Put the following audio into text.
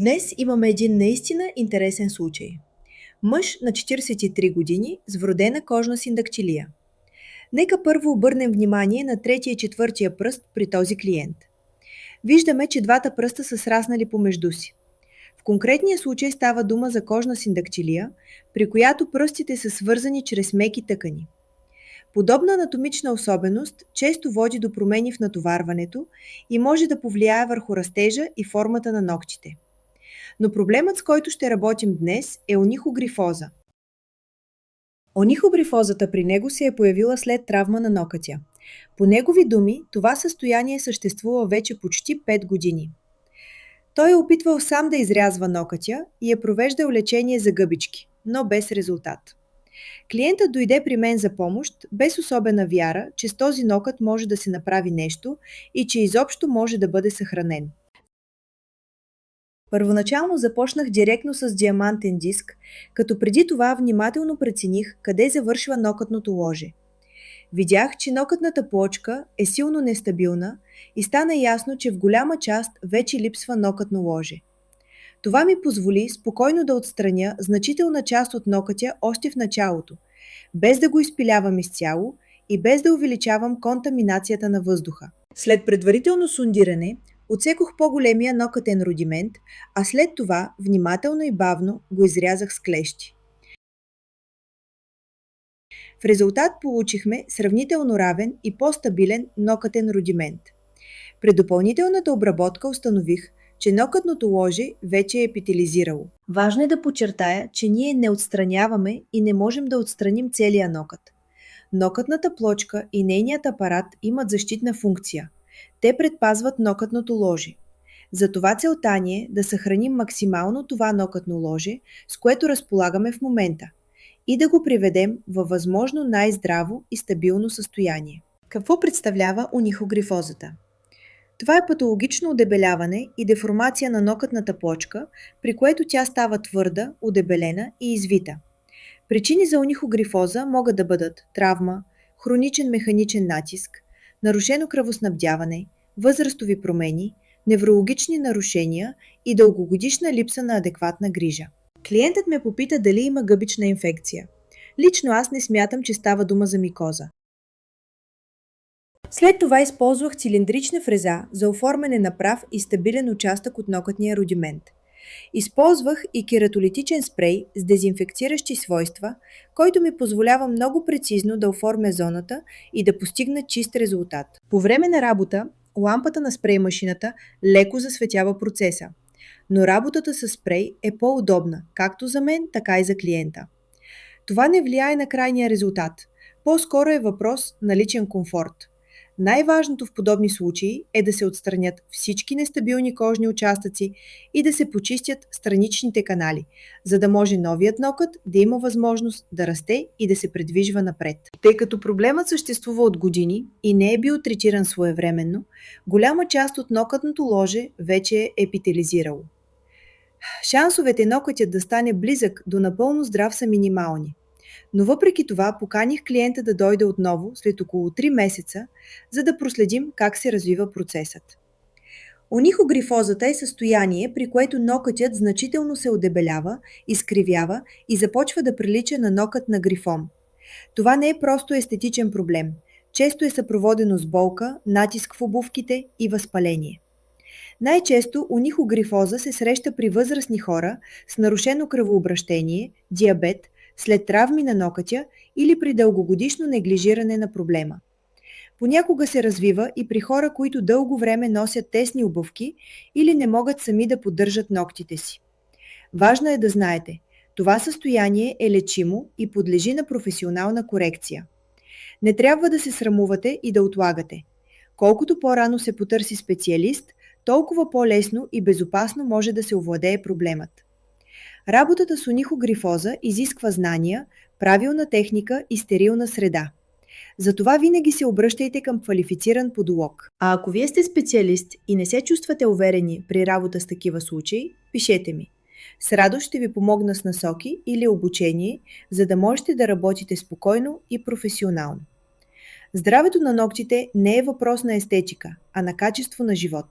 Днес имаме един наистина интересен случай. Мъж на 43 години с вродена кожна синдактилия. Нека първо обърнем внимание на третия и четвъртия пръст при този клиент. Виждаме, че двата пръста са сраснали помежду си. В конкретния случай става дума за кожна синдактилия, при която пръстите са свързани чрез меки тъкани. Подобна анатомична особеност често води до промени в натоварването и може да повлияе върху растежа и формата на ногтите. Но проблемът, с който ще работим днес, е онихогрифоза. Онихогрифозата при него се е появила след травма на нокътя. По негови думи, това състояние съществува вече почти 5 години. Той е опитвал сам да изрязва нокътя и е провеждал лечение за гъбички, но без резултат. Клиентът дойде при мен за помощ, без особена вяра, че с този нокът може да се направи нещо и че изобщо може да бъде съхранен. Първоначално започнах директно с диамантен диск, като преди това внимателно прецених къде завършва нокътното ложе. Видях, че нокътната плочка е силно нестабилна и стана ясно, че в голяма част вече липсва нокътно ложе. Това ми позволи спокойно да отстраня значителна част от нокътя още в началото, без да го изпилявам изцяло и без да увеличавам контаминацията на въздуха. След предварително сондиране, отсекох по-големия нокътен рудимент, а след това внимателно и бавно го изрязах с клещи. В резултат получихме сравнително равен и по-стабилен нокътен рудимент. При допълнителната обработка установих, че нокътното ложе вече е епителизирало. Важно е да подчертая, че ние не отстраняваме и не можем да отстраним целия нокът. Нокътната плочка и нейният апарат имат защитна функция. Те предпазват нокътното ложе. Затова целта ни е да съхраним максимално това нокътно ложе, с което разполагаме в момента, и да го приведем във възможно най-здраво и стабилно състояние. Какво представлява онихогрифозата? Това е патологично удебеляване и деформация на нокътната плочка, при което тя става твърда, удебелена и извита. Причини за онихогрифоза могат да бъдат травма, хроничен механичен натиск, нарушено кръвоснабдяване, възрастови промени, неврологични нарушения и дългогодишна липса на адекватна грижа. Клиентът ме попита дали има гъбична инфекция. Лично аз не смятам, че става дума за микоза. След това използвах цилиндрична фреза за оформяне на прав и стабилен участък от нокътния рудимент. Използвах и кератолитичен спрей с дезинфекциращи свойства, който ми позволява много прецизно да оформя зоната и да постигна чист резултат. По време на работа, лампата на спрей машината леко засветява процеса, но работата с спрей е по-удобна, както за мен, така и за клиента. Това не влияе на крайния резултат, по-скоро е въпрос на личен комфорт. Най-важното в подобни случаи е да се отстранят всички нестабилни кожни участъци и да се почистят страничните канали, за да може новият нокът да има възможност да расте и да се придвижва напред. Тъй като проблемът съществува от години и не е бил третиран своевременно, голяма част от нокътното ложе вече е епителизирало. Шансовете нокътят да стане близък до напълно здрав са минимални. Но въпреки това поканих клиента да дойде отново след около 3 месеца, за да проследим как се развива процесът. Онихогрифозата е състояние, при което нокътят значително се удебелява, изкривява и започва да прилича на нокът на грифон. Това не е просто естетичен проблем. Често е съпроводено с болка, натиск в обувките и възпаление. Най-често онихогрифоза се среща при възрастни хора с нарушено кръвообращение, диабет, след травми на нокътя или при дългогодишно неглижиране на проблема. Понякога се развива и при хора, които дълго време носят тесни обувки или не могат сами да поддържат ногтите си. Важно е да знаете, това състояние е лечимо и подлежи на професионална корекция. Не трябва да се срамувате и да отлагате. Колкото по-рано се потърси специалист, толкова по-лесно и безопасно може да се овладее проблемът. Работата с онихогрифоза изисква знания, правилна техника и стерилна среда. Затова винаги се обръщайте към квалифициран подолог. А ако вие сте специалист и не се чувствате уверени при работа с такива случаи, пишете ми. С радост ще ви помогна с насоки или обучение, за да можете да работите спокойно и професионално. Здравето на ногтите не е въпрос на естетика, а на качество на живот.